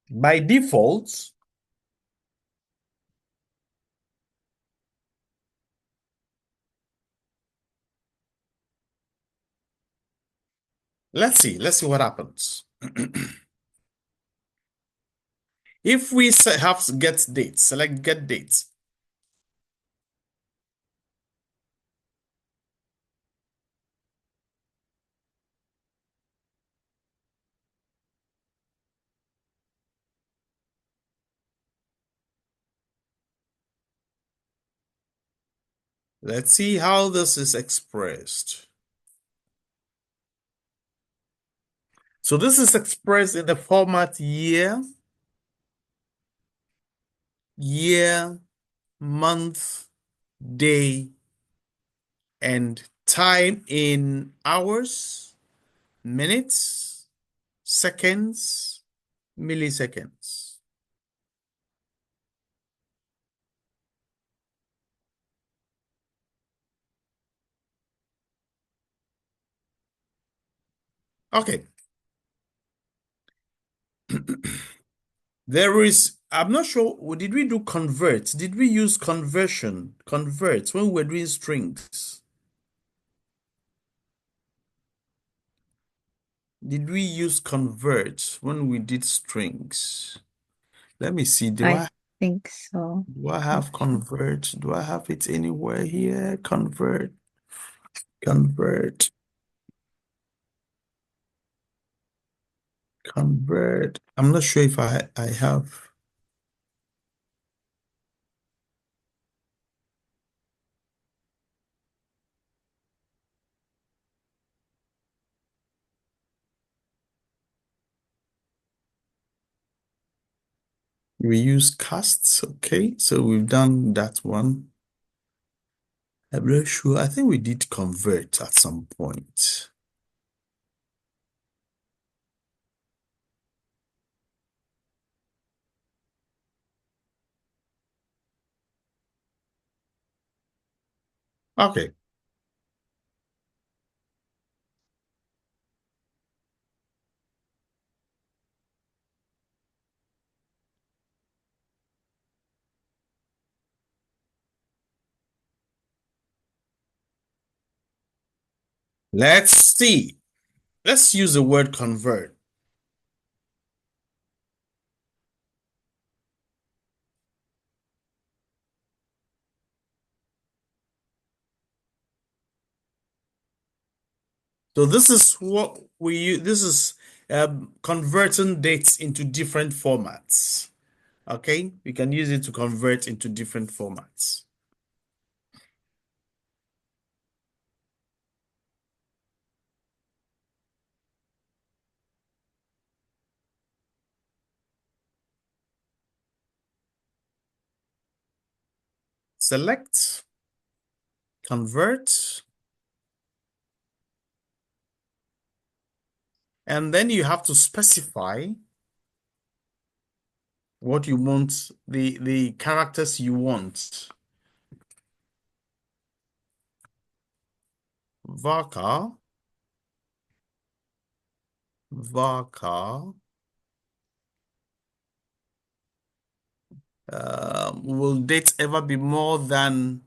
by default, let's see what happens. If we have get dates, select get dates. Let's see how this is expressed. So this is expressed in the format year, month, day, and time in hours, minutes, seconds, milliseconds. Okay. I'm not sure, did we do convert? Did we use convert when we were doing strings? Did we use convert when we did strings? Let me see. I think so. Do I have convert? Do I have it anywhere here? Convert. I'm not sure if I have. We use casts. Okay, so we've done that one. I'm not sure. I think we did convert at some point. Okay. Let's see. Let's use the word convert. So this is what we use. This is converting dates into different formats. Okay, we can use it to convert into different formats. Select, convert, and then you have to specify what you want, the characters you want. Varchar, will date ever be more than,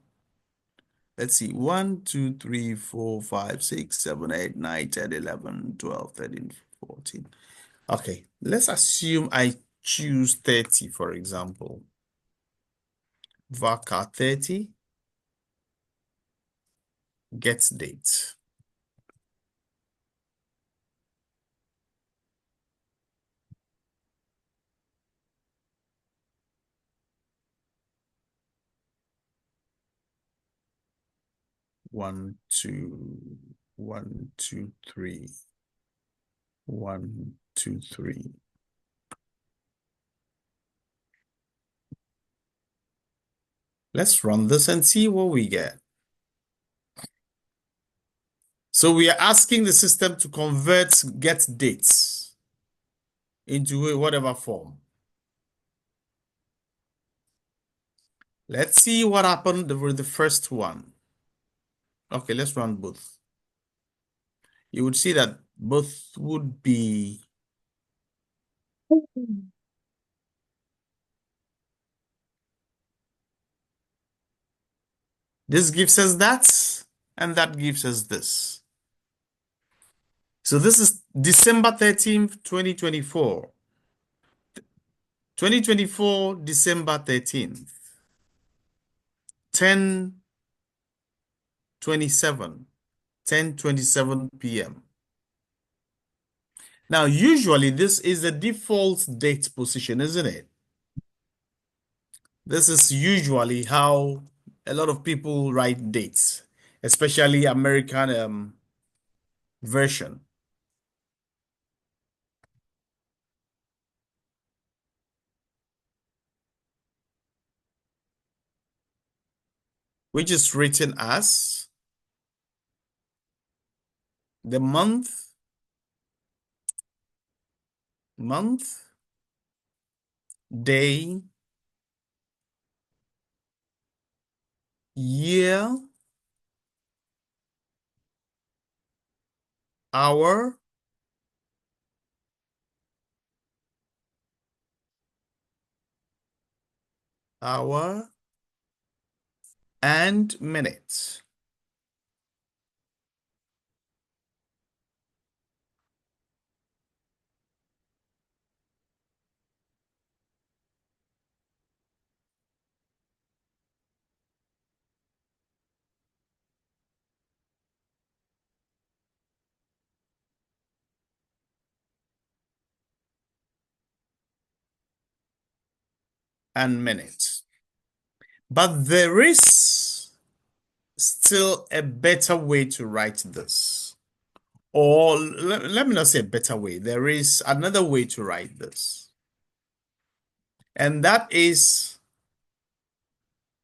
let's see, 1, 2, 3, 4, 5, 6, 7, 8, 9, 10, 11, 12, 13, 14. Okay, let's assume I choose 30, for example. Varchar 30, get date. One, two, 1, 2, 3. 1, 2, 3. Let's run this and see what we get. So we are asking the system to convert get dates into whatever form. Let's see what happened with the first one. Okay, let's run both. You would see that both would be this gives us that, and that gives us this. So this is December 13th, 2024. 2024, December 13th. 10:27. 10:27 p.m. Now, usually this is the default date position, isn't it? This is usually how a lot of people write dates, especially American version. Which is written as the month, day, year, hour, and minute. And minute. But there is still a better way to write this. Or let me not say a better way. There is another way to write this. And that is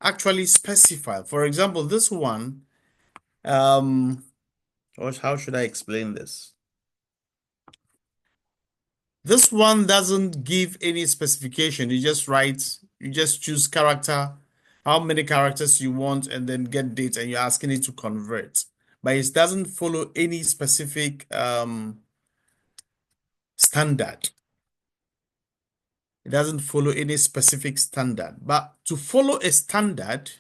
actually specified. For example, this one, how should I explain this? This one doesn't give any specification. You just write, you just choose character how many characters you want, and then get date, and you're asking it to convert. But it doesn't follow any specific standard. It doesn't follow any specific standard. But to follow a standard,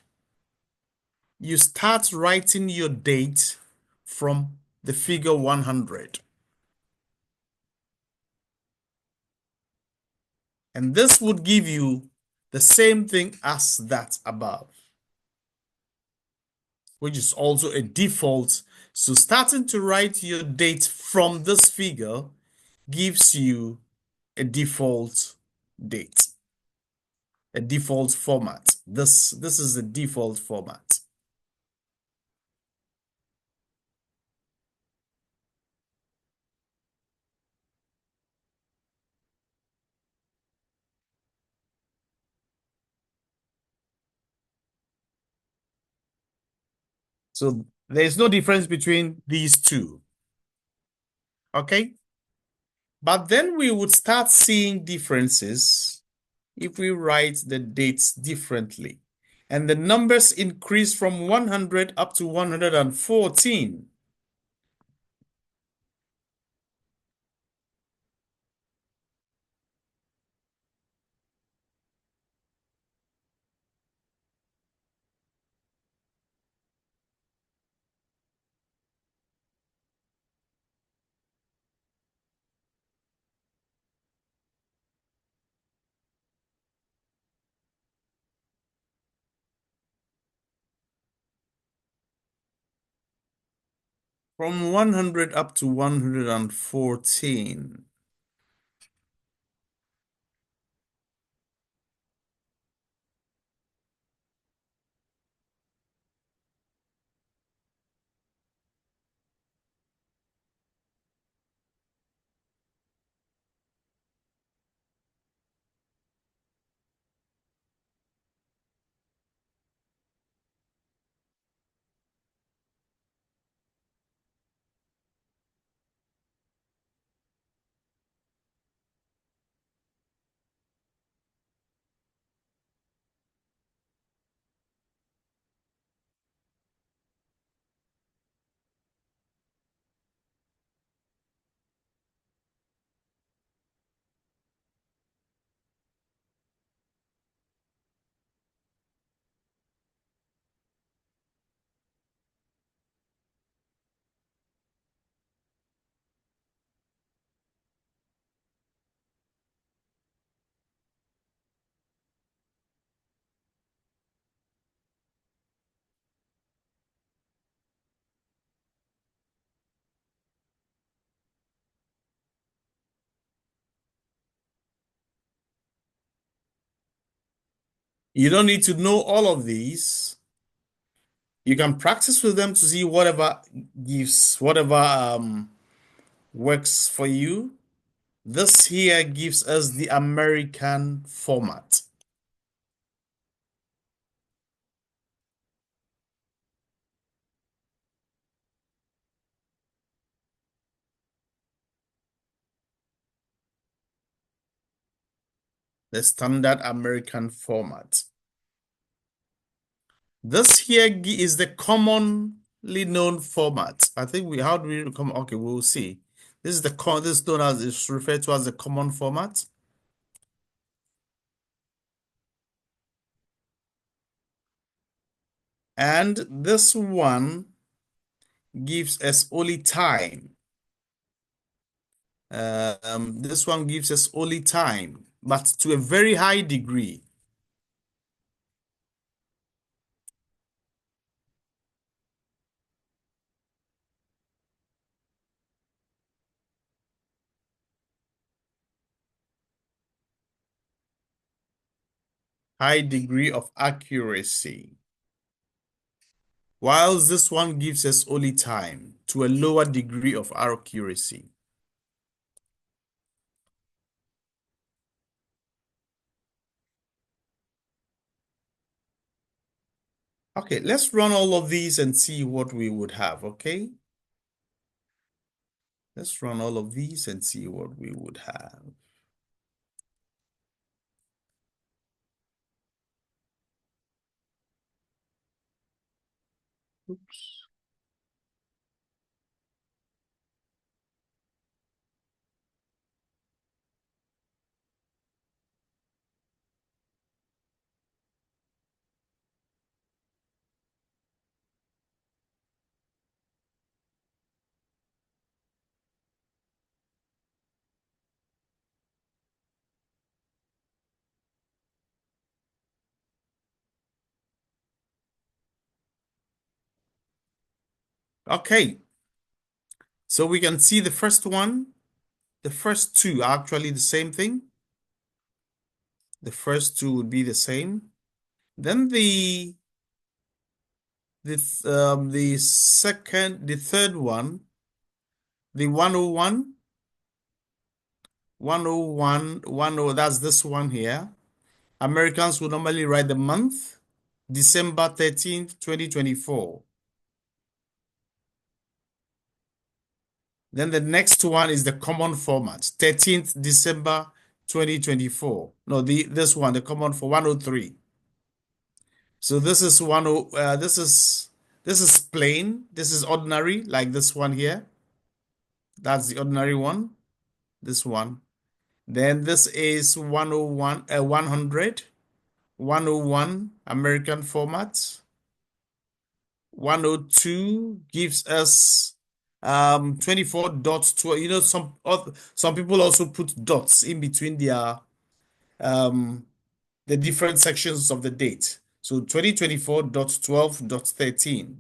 you start writing your date from the figure 100. And this would give you the same thing as that above, which is also a default. So starting to write your date from this figure gives you a default date, a default format. This is the default format. So there's no difference between these two. Okay? But then we would start seeing differences if we write the dates differently. And the numbers increase from 100 up to 114. From 100 up to 114. You don't need to know all of these. You can practice with them to see whatever works for you. This here gives us the American format. The standard American format. This here is the commonly known format. I think how do we come? Okay, we'll see. This is this is known as, it's referred to as the common format. And this one gives us only time. This one gives us only time, but to a very high degree. High degree of accuracy. Whilst this one gives us only time to a lower degree of accuracy. Okay, let's run all of these and see what we would have, okay? Let's run all of these and see what we would have. Oops. Okay. So we can see the first one. The first two are actually the same thing. The first two would be the same. Then the third one, the 101, 101, 10, that's this one here. Americans would normally write the month, December 13th, 2024. Then the next one is the common format, 13th December 2024. No, this one, the common for 103. So this is this is plain, this is ordinary, like this one here. That's the ordinary one, this one. Then this is 101, 100, 101 American format. 102 gives us 24 dots to, you know, some people also put dots in between their the different sections of the date. So 2024.12.13.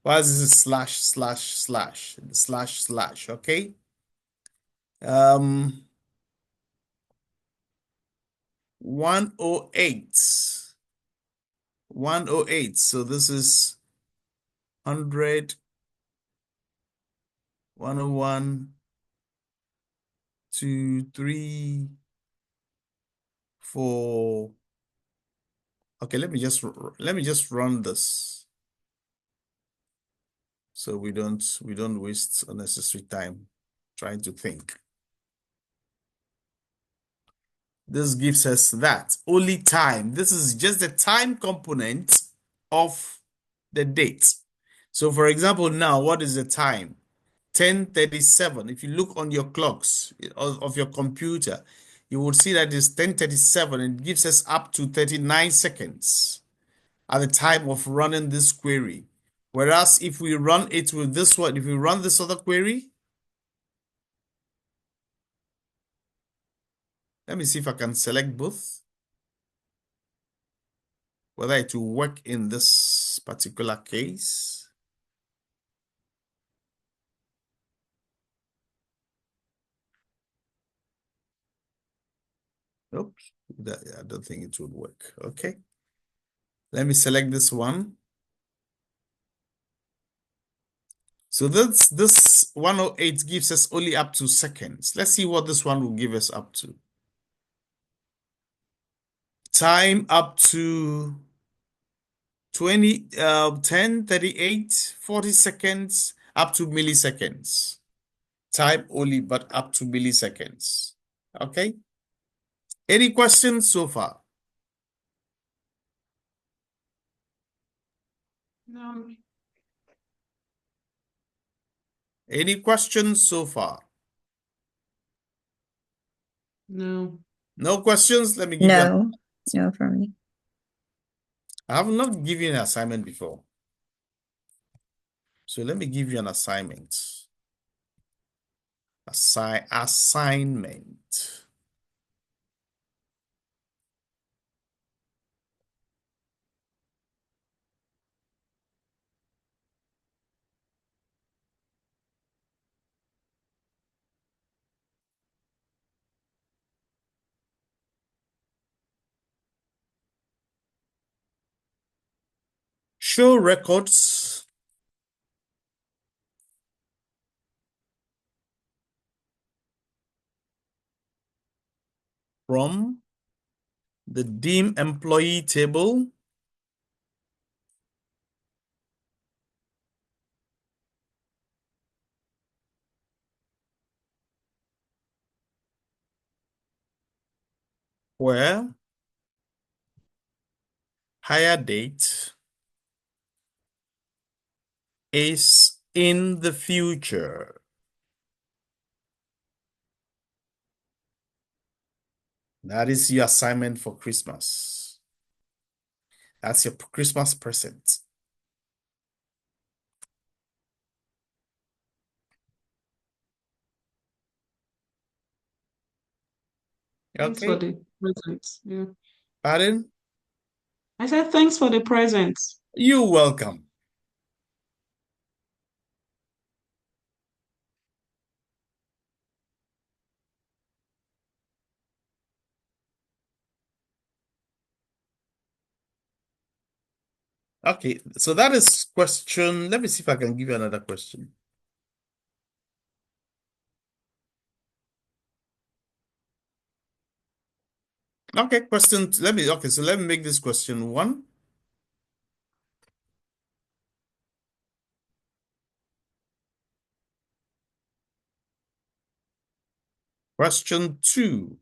Why is this slash slash slash slash slash? Okay. 108. 108. So this is 100, 101, 2, 3, 4. Okay, let me just run this so we don't waste unnecessary time trying to think. This gives us that only time. This is just the time component of the date. So for example, now what is the time? 10:37. If you look on your clocks of your computer, you will see that it's 10:37 and it gives us up to 39 seconds at the time of running this query. Whereas if we run it with this one, if we run this other query, let me see if I can select both, whether it will work in this particular case. Oops, I don't think it would work. Okay. Let me select this one. So this 108 gives us only up to seconds. Let's see what this one will give us up to. Time up to 10, 38, 40 seconds, up to milliseconds. Time only, but up to milliseconds. Okay. Any questions so far? No. Any questions so far? No. No questions? Let me give you No, no for me. I have not given you an assignment before. So let me give you an assignment. Assignment. Show records from the dim employee table where hire date is in the future. That is your assignment for Christmas. That's your Christmas present. Thanks for Okay. the presents. Yeah. Pardon? I said thanks for the presents. You're welcome. Okay, so that is question. Let me see if I can give you another question. Okay, so let me make this question 1. Question 2.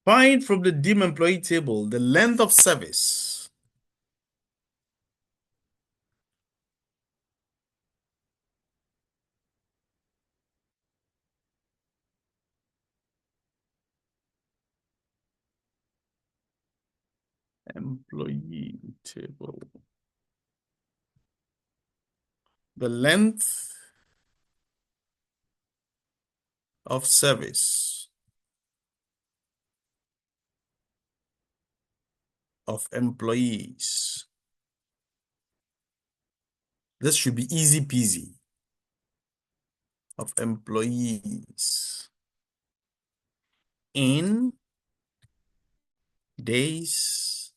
Find from the dim employee table the length of service employee table. The length of service of employees. This should be easy peasy. Of employees in days,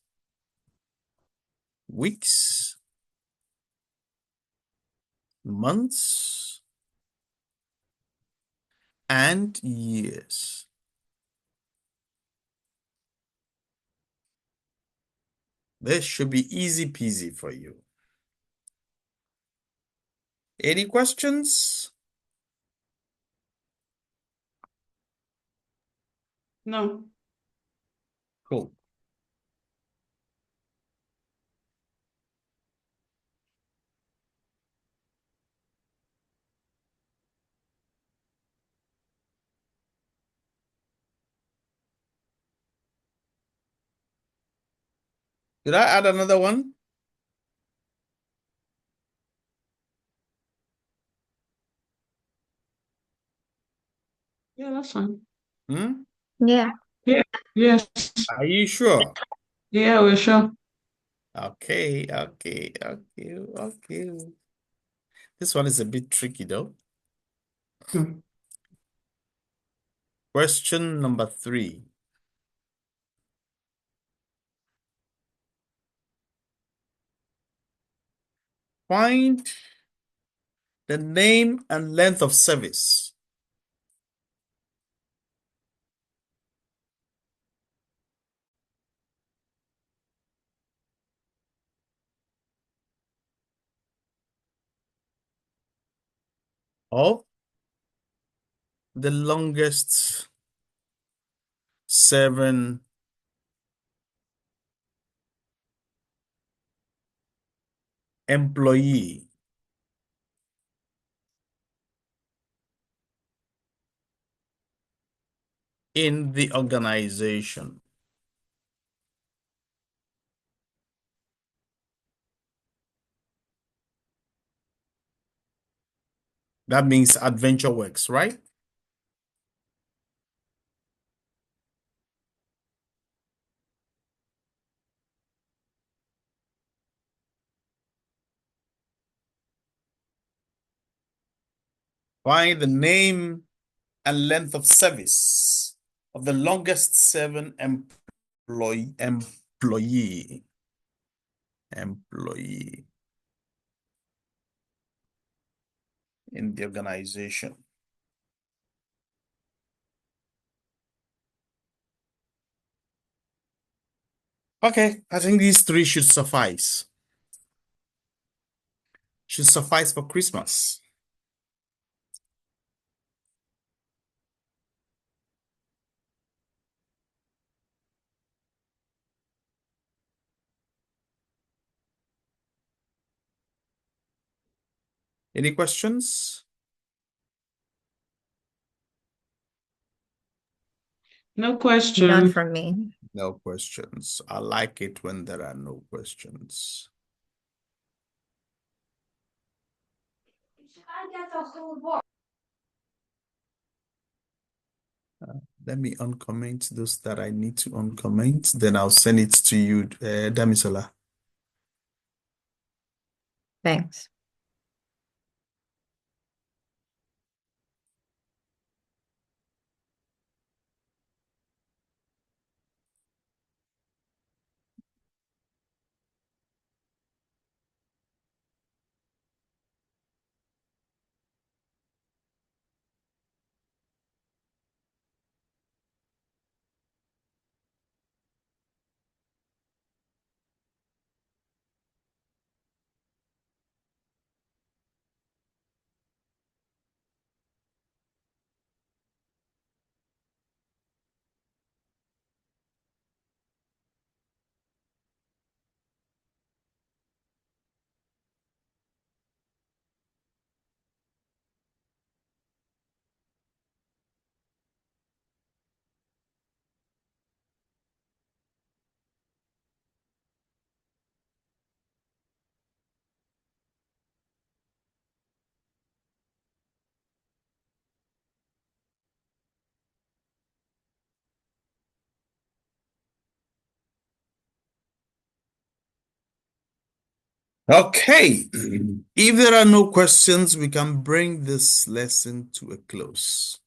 weeks, months, and years. This should be easy peasy for you. Any questions? No. Cool. Did I add another one? Yeah, that's fine. Yeah. Yeah. Yes. Are you sure? Yeah, we're sure. Okay. This one is a bit tricky though. Hmm. Question number 3. Find the name and length of service of the longest serving employee in the organization. That means Adventure Works, right? Find the name and length of service of the longest serving employee in the organization. Okay, I think these 3 should suffice. Should suffice for Christmas. Any questions? No None question. from me. No questions. I like it when there are no questions. Let me uncomment those that I need to uncomment. Then I'll send it to you, Damisola. Thanks. Okay. If there are no questions, we can bring this lesson to a close.